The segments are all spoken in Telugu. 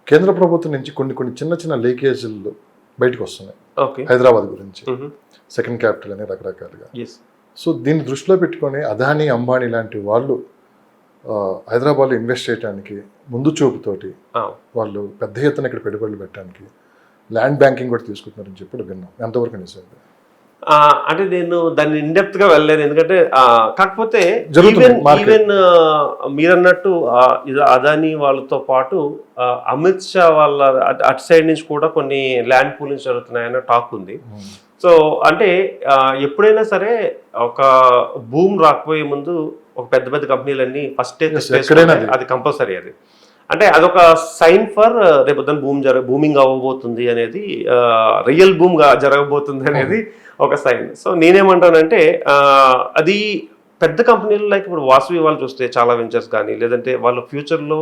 కేంద్ర ప్రభుత్వం నుంచి కొన్ని కొన్ని చిన్న చిన్న లీకేజీలు బయటకు వస్తున్నాయి ఓకే హైదరాబాద్ గురించి, సెకండ్ క్యాపిటల్ అని రకరకాలుగా. సో దీన్ని దృష్టిలో పెట్టుకొని అదానీ అంబానీ లాంటి వాళ్ళు హైదరాబాద్లో ఇన్వెస్ట్ చేయడానికి ముందు చూపుతోటి వాళ్ళు పెద్ద ఎత్తున ఇక్కడ పెట్టుబడులు పెట్టడానికి ల్యాండ్ బ్యాంకింగ్ కూడా తీసుకుంటున్నారని చెప్పి విన్నాం. ఎంతవరకు నిజం? అంటే నేను దాన్ని ఇన్డెప్త్ గా వెళ్ళలేను, ఎందుకంటే కాకపోతే ఈవెన్ మీరన్నట్టు అదానీ వాళ్ళతో పాటు అమిత్ షా వాళ్ళ అటు సైడ్ నుంచి కూడా కొన్ని ల్యాండ్ పూలింగ్స్ జరుగుతున్నాయన్న టాక్ ఉంది. సో అంటే ఎప్పుడైనా సరే ఒక భూమి రాకపోయే ముందు ఒక పెద్ద పెద్ద కంపెనీలన్నీ ఫస్ట్ అది కంపల్సరీ. అది అంటే అదొక సైన్ ఫర్ రేపు భూమింగ్ అవ్వబోతుంది అనేది, రియల్ భూమ్ జరగబోతుంది అనేది ఒక సైన్. సో నేనేమంటానంటే అది పెద్ద కంపెనీలు లైక్ ఇప్పుడు వాసవి వాళ్ళు చూస్తే చాలా వెంచర్స్ కానీ, లేదంటే వాళ్ళ ఫ్యూచర్లో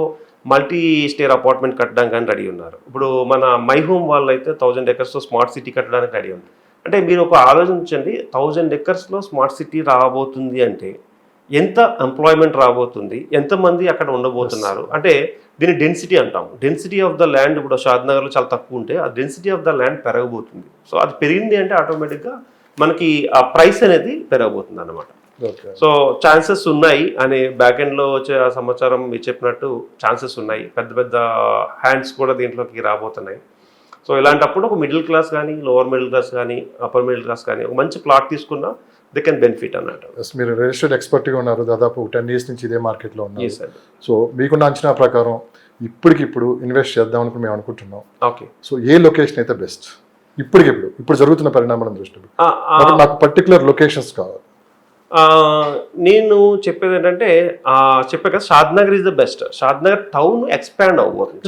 మల్టీ స్టేర్ అపార్ట్మెంట్ కట్టడానికి కానీ రెడీ ఉన్నారు. ఇప్పుడు మన మై హోమ్ వాళ్ళు అయితే 1000 acres స్మార్ట్ సిటీ కట్టడానికి రెడీ ఉంది. అంటే మీరు ఒక ఆలోచించండి, 1000 acres స్మార్ట్ సిటీ రాబోతుంది అంటే ఎంత ఎంప్లాయ్మెంట్ రాబోతుంది, ఎంతమంది అక్కడ ఉండబోతున్నారు. అంటే దీన్ని డెన్సిటీ అంటాం. డెన్సిటీ ఆఫ్ ద ల్యాండ్ ఇప్పుడు షాద్నగర్లో చాలా తక్కువ ఉంటే ఆ డెన్సిటీ ఆఫ్ ద ల్యాండ్ పెరగబోతుంది. సో అది పెరిగింది అంటే ఆటోమేటిక్గా మనకి ఆ ప్రైస్ అనేది పెరగబోతుంది అన్నమాట. సో ఛాన్సెస్ ఉన్నాయి అనే బ్యాక్ ఎండ్లో వచ్చే ఆ సమాచారం మీరు చెప్పినట్టు ఛాన్సెస్ ఉన్నాయి. పెద్ద పెద్ద హ్యాండ్స్ కూడా దీంట్లోకి రాబోతున్నాయి. సో ఇలాంటప్పుడు ఒక మిడిల్ క్లాస్ కానీ, లోవర్ మిడిల్ క్లాస్ కానీ, అప్పర్ మిడిల్ క్లాస్ కానీ ఒక మంచి ప్లాట్ తీసుకున్నా దే కెన్ బెనిఫిట్ అన్నట్టు. మీరు రిజిస్టర్డ్ ఎక్స్పర్ట్గా ఉన్నారు, దాదాపు 10 years నుంచి ఇదే మార్కెట్లో ఉన్నారు. సో మీకున్న అంచనా ప్రకారం ఇప్పటికిప్పుడు ఇన్వెస్ట్ చేద్దాం అనుకుని మేము అనుకుంటున్నాం. ఓకే, సో ఏ లొకేషన్ అయితే బెస్ట్ ఇప్పుడు జరుగుతున్న పరిణామాలను దృష్టిలో? నాకు పర్టికులర్ లొకేషన్స్ కావాలి. నేను చెప్పేది ఏంటంటే చెప్పే కదా, Shadnagar is the best. Shadnagar town expand అవ్వబోతుంది.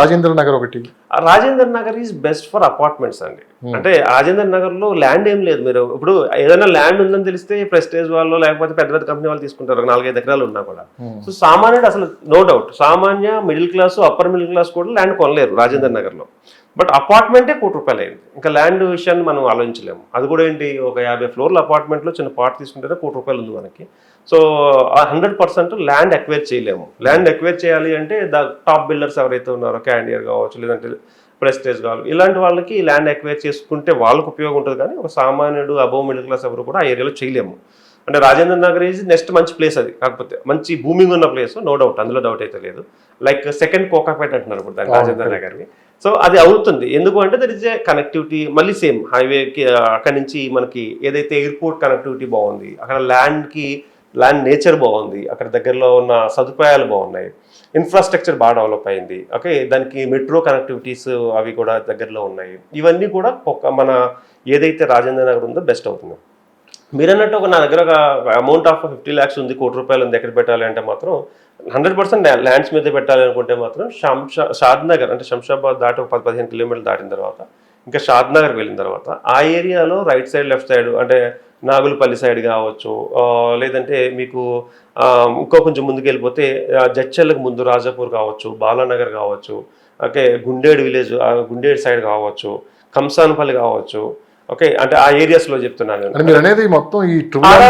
రాజేంద్ర నగర్ ఒకటి, Rajendra Nagar is best for apartments అండి. అంటే రాజేంద్ర నగర్ లో ల్యాండ్ ఏం లేదు. మీరు ఇప్పుడు ఏదైనా ల్యాండ్ ఉందని తెలిస్తే ప్రెస్టేజ్ వాళ్ళు లేకపోతే పెద్ద పెద్ద కంపెనీ వాళ్ళు తీసుకుంటారు, 4-5 ఎకరాలు ఉన్నా కూడా. సో సామాన్యుడు అసలు నో డౌట్, సామాన్య middle class, upper middle class కూడా ల్యాండ్ కొనలేరు రాజేంద్ర నగర్ లో. బట్ అపార్ట్మెంటే ₹1,00,00,000 అయింది. ఇంకా ల్యాండ్ విషయాన్ని మనం ఆలోచించలేము. అది కూడా ఏంటి, ఒక 50 floorల అపార్ట్మెంట్లో చిన్న పార్ట్ తీసుకుంటేనే ₹1,00,00,000 ఉంది మనకి. సో 100% ల్యాండ్ ఎక్వైర్ చేయలేము. ల్యాండ్ ఎక్వైర్ చేయాలి అంటే టాప్ బిల్డర్స్ ఎవరైతే ఉన్నారో, క్యాండియర్ కావచ్చు, లేదంటే ప్రెస్టేజ్ కావాలి, ఇలాంటి వాళ్ళకి ల్యాండ్ ఎక్వైర్ చేసుకుంటే వాళ్ళకు ఉపయోగం ఉంటుంది. కానీ ఒక సామాన్యుడు అబోవ్ మిడిల్ క్లాస్ ఎవరు కూడా ఆ ఏరియాలో చేయలేము. అంటే రాజేంద్ర నగర్ ఈజ్ నెక్స్ట్ మంచి ప్లేస్. అది కాకపోతే మంచి భూమింగ్ ఉన్న ప్లేస్, నో డౌట్, అందులో డౌట్ అయితే లేదు. లైక్ సెకండ్ కోకాపేట అంటున్నారు ఇప్పుడు దాన్ని, రాజేంద్ర నగర్ని. సో అది అవుతుంది. ఎందుకు అంటే దర్ ఇస్ ఏ కనెక్టివిటీ, మళ్ళీ సేమ్ హైవేకి అక్కడి నుంచి మనకి ఏదైతే ఎయిర్పోర్ట్ కనెక్టివిటీ బాగుంది, అక్కడ ల్యాండ్ నేచర్ బాగుంది, అక్కడ దగ్గరలో ఉన్న సదుపాయాలు బాగున్నాయి, ఇన్ఫ్రాస్ట్రక్చర్ బాగా డెవలప్ అయింది. ఓకే, దానికి మెట్రో కనెక్టివిటీస్ అవి కూడా దగ్గరలో ఉన్నాయి. ఇవన్నీ కూడా మన ఏదైతే రాజేంద్ర నగర్ ఉందో బెస్ట్ అవుతుంది. మీరన్నట్టు నా దగ్గర ఒక అమౌంట్ ఆఫ్ 50 lakhs ఉంది, ₹1,00,00,000 ఉంది, ఎక్కడ పెట్టాలి అంటే మాత్రం 100% ల్యాండ్స్ మీద పెట్టాలి అనుకుంటే మాత్రం షాద్నగర్ అంటే శంషాబాద్ దాటి ఒక 10-15 kilometers దాటిన తర్వాత ఇంకా షాద్నగర్ వెళ్ళిన తర్వాత ఆ ఏరియాలో రైట్ సైడ్, లెఫ్ట్ సైడ్ అంటే నాగులపల్లి సైడ్ కావచ్చు, లేదంటే మీకు ఇంకో కొంచెం ముందుకు వెళ్ళిపోతే జడ్చర్లకు ముందు రాజాపూర్ కావచ్చు, బాలానగర్ కావచ్చు, okay, Gundedu village, Gundedu side కావచ్చు, కంసానపల్లి కావచ్చు. ఓకే, అంటే ఆ ఏరియాస్ లో చెప్తున్నాను. మీరు అనేది మొత్తం ఈ చెప్తున్నాను.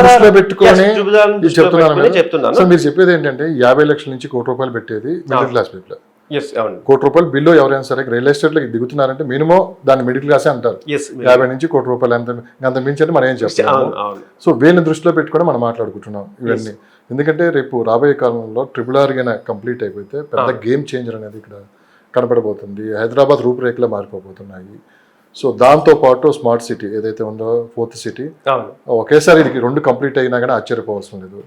మీరు చెప్పేది ఏంటంటే 50 lakhs నుంచి ₹1,00,00,000 పెట్టేది మిడిల్ క్లాస్ పీపుల్. ₹1,00,00,000 బిలో ఎవరైనా సరే రియల్ ఎస్టేట్ లో దిగుతున్నారంటే మినిమం దాన్ని మిడిల్ క్లాసే అంటారు. 50 నుంచి ₹1,00,00,000 అంత మించి మనం ఏం చేస్తాం. సో వీళ్ళని దృష్టిలో పెట్టుకొని మనం మాట్లాడుకుంటున్నాం ఇవన్నీ. ఎందుకంటే రేపు రాబోయే కాలంలో RRR కంప్లీట్ అయిపోతే పెద్ద గేమ్ చేంజర్ అనేది ఇక్కడ కనపడబోతుంది. హైదరాబాద్ రూపురేఖలు మారిపోతున్నాయి. సో దాంతోపాటు స్మార్ట్ సిటీ ఏదైతే ఉందో 4th city ఒకేసారి ఇది 2 కంప్లీట్ అయినా కానీ ఆశ్చర్యపోవాల్సిన లేదు.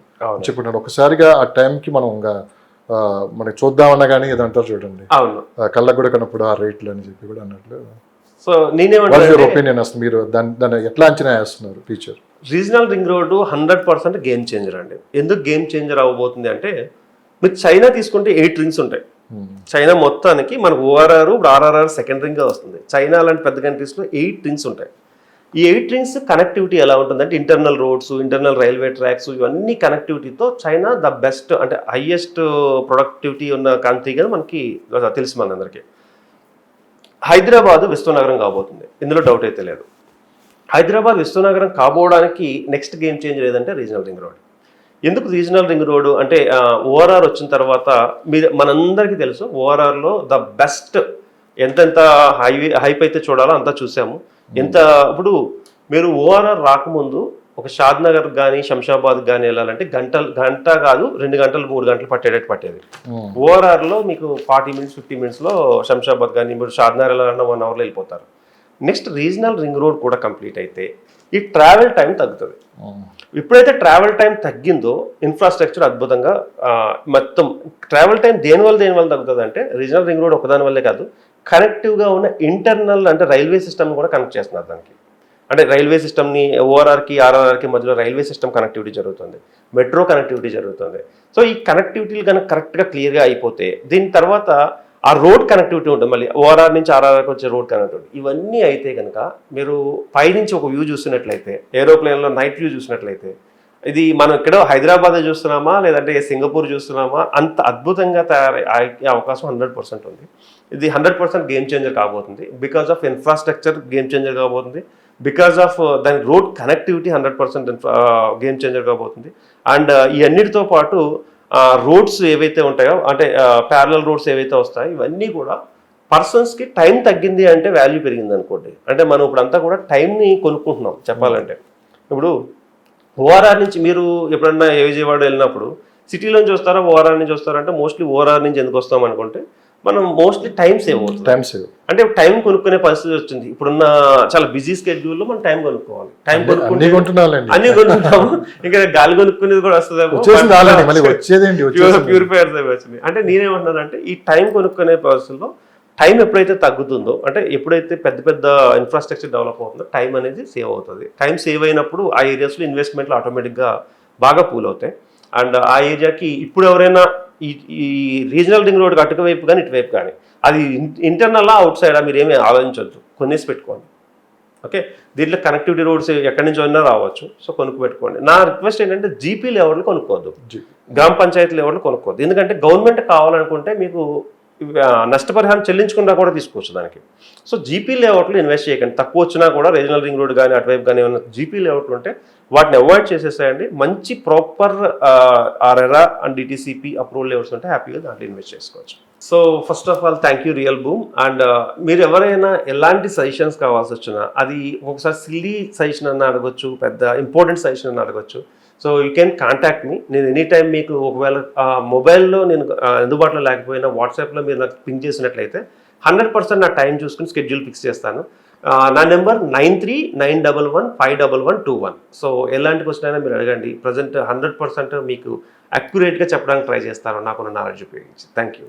చెప్పుకున్నాడు ఒకసారిగా ఆ టైంకి మనం మనకి చూద్దామన్నా కానీ ఏదో అంటారు చూడండి, కళ్ళకు కూడా కనప్పుడు ఆ రేట్లు అని చెప్పి కూడా అన్నట్లు. సో నేనేమంటాను ఒపీనియన్ అసలు మీరు దాన్ని ఎట్లా అంచనా వేస్తున్నారు? Future regional ring road 100% game changer అండి. ఎందుకు గేమ్ చేంజర్ అవ్వబోతుంది అంటే మీరు చైనా తీసుకుంటే 8 rings ఉంటాయి. చైనా మొత్తానికి మనకు ఓఆర్ఆర్, ఇప్పుడు RRR సెకండ్ రింగ్గా వస్తుంది. చైనా లాంటి పెద్ద కంట్రీస్లో 8 rings ఉంటాయి. ఈ 8 rings కనెక్టివిటీ ఎలా ఉంటుందంటే internal roads, internal railway tracks, ఇవన్నీ కనెక్టివిటీతో చైనా ద బెస్ట్ అంటే హైయెస్ట్ ప్రొడక్టివిటీ ఉన్న కంట్రీగా మనకి తెలుసు మనందరికీ. హైదరాబాద్ విశ్వనగరం కాబోతుంది, ఇందులో డౌట్ అయితే లేదు. హైదరాబాద్ విశ్వనగరం కాబోవడానికి నెక్స్ట్ గేమ్ చేంజర్ ఏదంటే రీజనల్ రింగ్ రోడ్. ఎందుకు రీజనల్ రింగ్ రోడ్ అంటే ఓఆర్ఆర్ వచ్చిన తర్వాత మీరు మనందరికీ తెలుసు ఓఆర్ఆర్లో ద బెస్ట్ ఎంతెంత హైప్ అయితే చూడాలో అంతా చూసాము. ఇప్పుడు మీరు ఓఆర్ఆర్ రాకముందు ఒక షాద్ నగర్ కానీ శంషాబాద్ కానీ వెళ్ళాలంటే గంట కాదు 2 గంటలు 3 గంటలు పట్టేది. ఓఆర్ఆర్లో మీకు 40 minutes 50 minutesలో శంషాబాద్ కానీ మీరు షాద్ నగర్ వెళ్ళాలన్నా 1 hourలో వెళ్ళిపోతారు. నెక్స్ట్ రీజనల్ రింగ్ రోడ్ కూడా కంప్లీట్ అయితే ఈ ట్రావెల్ టైం తగ్గుతుంది. ఎప్పుడైతే ట్రావెల్ టైం తగ్గిందో ఇన్ఫ్రాస్ట్రక్చర్ అద్భుతంగా మొత్తం ట్రావెల్ టైం దేనివల్ల తగ్గుతుంది అంటే రీజనల్ రింగ్ రోడ్ ఒకదాని వల్లే కాదు, కనెక్టివ్గా ఉన్న ఇంటర్నల్ అంటే రైల్వే సిస్టమ్ కూడా కనెక్ట్ చేస్తున్నారు దానికి. అంటే రైల్వే సిస్టమ్ని ఓఆర్ఆర్కి ఆర్ఆర్ఆర్కి మధ్యలో రైల్వే సిస్టమ్ కనెక్టివిటీ జరుగుతుంది, మెట్రో కనెక్టివిటీ జరుగుతుంది. సో ఈ కనెక్టివిటీలు కనుక కరెక్ట్గా క్లియర్గా అయిపోతే దీని తర్వాత ఆ రోడ్ కనెక్టివిటీ ఉంటుంది, మళ్ళీ ఓఆర్ఆర్ నుంచి ఆర్ఆర్ఆర్కి వచ్చే రోడ్ కనెక్టివిటీ ఇవన్నీ అయితే కనుక మీరు పైనుంచి ఒక వ్యూ చూసినట్లయితే ఏరోప్లేన్లో నైట్ వ్యూ చూసినట్లయితే ఇది మనం ఇక్కడ హైదరాబాద్ చూస్తున్నామా లేదంటే సింగపూర్ చూస్తున్నామా అంత అద్భుతంగా తయారయ్యే అవకాశం 100% ఉంది. ఇది 100% గేమ్ చేంజర్ కాబోతుంది. Because of infrastructure game changer కాబోతుంది, బికాస్ ఆఫ్ దాని రోడ్ కనెక్టివిటీ 100% గేమ్ చేంజర్ కాబోతుంది. అండ్ ఈ అన్నిటితో పాటు రోడ్స్ ఏవైతే ఉంటాయో అంటే ప్యారలల్ రోడ్స్ ఏవైతే వస్తాయో ఇవన్నీ కూడా పర్సన్స్కి టైం తగ్గింది అంటే వాల్యూ పెరిగింది అనుకోండి. అంటే మనం ఇప్పుడు అంతా కూడా టైంని కొనుక్కుంటున్నాం చెప్పాలంటే. ఇప్పుడు ఓఆర్ఆర్ నుంచి మీరు ఎప్పుడన్నా విజయవాడ వెళ్ళినప్పుడు సిటీలోంచి వస్తారా ఓఆర్ఆర్ నుంచి వస్తారంటే మోస్ట్లీ ఓఆర్ఆర్ నుంచి ఎందుకు వస్తాం అనుకుంటే మనం మోస్ట్లీ టైం సేవ్ అవుతుంది. అంటే టైం కొనుక్కునే పరిస్థితి వచ్చింది. ఇప్పుడున్న చాలా బిజీ స్కెడ్యూల్లో మనం టైం కొనుక్కోవాలి. టైం అన్ని కొనుక్కుంటాము, ఇంకా గాలి కొనుక్కునేది కూడా వస్తుంది, ప్యూరిఫైయర్స్ అవి వచ్చింది. అంటే నేనేమంటున్నానంటే ఈ టైం కొనుక్కునే పరిస్థితుల్లో టైం ఎప్పుడైతే తగ్గుతుందో అంటే ఎప్పుడైతే పెద్ద ఇన్ఫ్రాస్ట్రక్చర్ డెవలప్ అవుతుందో టైం అనేది సేవ్ అవుతుంది. టైం సేవ్ అయినప్పుడు ఆ ఏరియాస్లో ఇన్వెస్ట్మెంట్లు ఆటోమేటిక్గా బాగా పూల్ అవుతాయి. అండ్ ఆ ఏరియాకి ఇప్పుడు ఎవరైనా ఈ రీజనల్ రింగ్ రోడ్కి అటువైపు కానీ ఇటువైపు కానీ అది ఇంటర్నల్లా అవుట్ సైడా మీరు ఏమీ ఆలోచించవద్దు, కొనేసి పెట్టుకోండి. ఓకే, దీంట్లో కనెక్టివిటీ రోడ్స్ ఎక్కడి నుంచి అయినా రావచ్చు. సో కొనుక్కు పెట్టుకోండి. నా రిక్వెస్ట్ ఏంటంటే జీపీ లెవెల్ కొనుక్కోవద్దు, గ్రామ పంచాయతీ లెవెల్ కొనుక్కోవద్దు. ఎందుకంటే గవర్నమెంట్ కావాలనుకుంటే మీకు నష్టపరిహారం చెల్లించకుండా కూడా తీసుకోవచ్చు దానికి. సో జీపీ లేఅవుట్లో ఇన్వెస్ట్ చేయకండి. తక్కువ వచ్చినా కూడా రీజనల్ రింగ్ రోడ్ కానీ అటువైపు కానీ ఏమైనా జీపీ లేఅవుట్లు ఉంటే వాటిని అవాయిడ్ చేసేసాయండి. మంచి proper RERA and DTCP approval layouts ఉంటే హ్యాపీగా దాంట్లో ఇన్వెస్ట్ చేసుకోవచ్చు. So first of all thank you real boom. And మీరు ఎవరైనా ఎలాంటి సజెషన్స్ కావాల్సి వచ్చినా అది ఒకసారి సిల్లీ సజెషన్ అన్న అడగొచ్చు, పెద్ద ఇంపార్టెంట్ సజెషన్ అన్న అడగొచ్చు. So you can contact me. నేను ఎనీ టైం మీకు ఒకవేళ మొబైల్లో నేను అందుబాటులో లేకపోయినా వాట్సాప్లో మీరు నాకు పింక్ చేసినట్లయితే 100% నా టైం చూసుకుని స్కెడ్యూల్ ఫిక్స్ చేస్తాను. నా నెంబర్ 9391151121. సో ఎలాంటి క్వశ్చన్ అయినా మీరు అడగండి. ప్రజెంట్ 100% మీకు అక్యురేట్గా చెప్పడానికి ట్రై చేస్తాను నాకున్న నాలెడ్జ్ ఉపయోగించి. Thank you.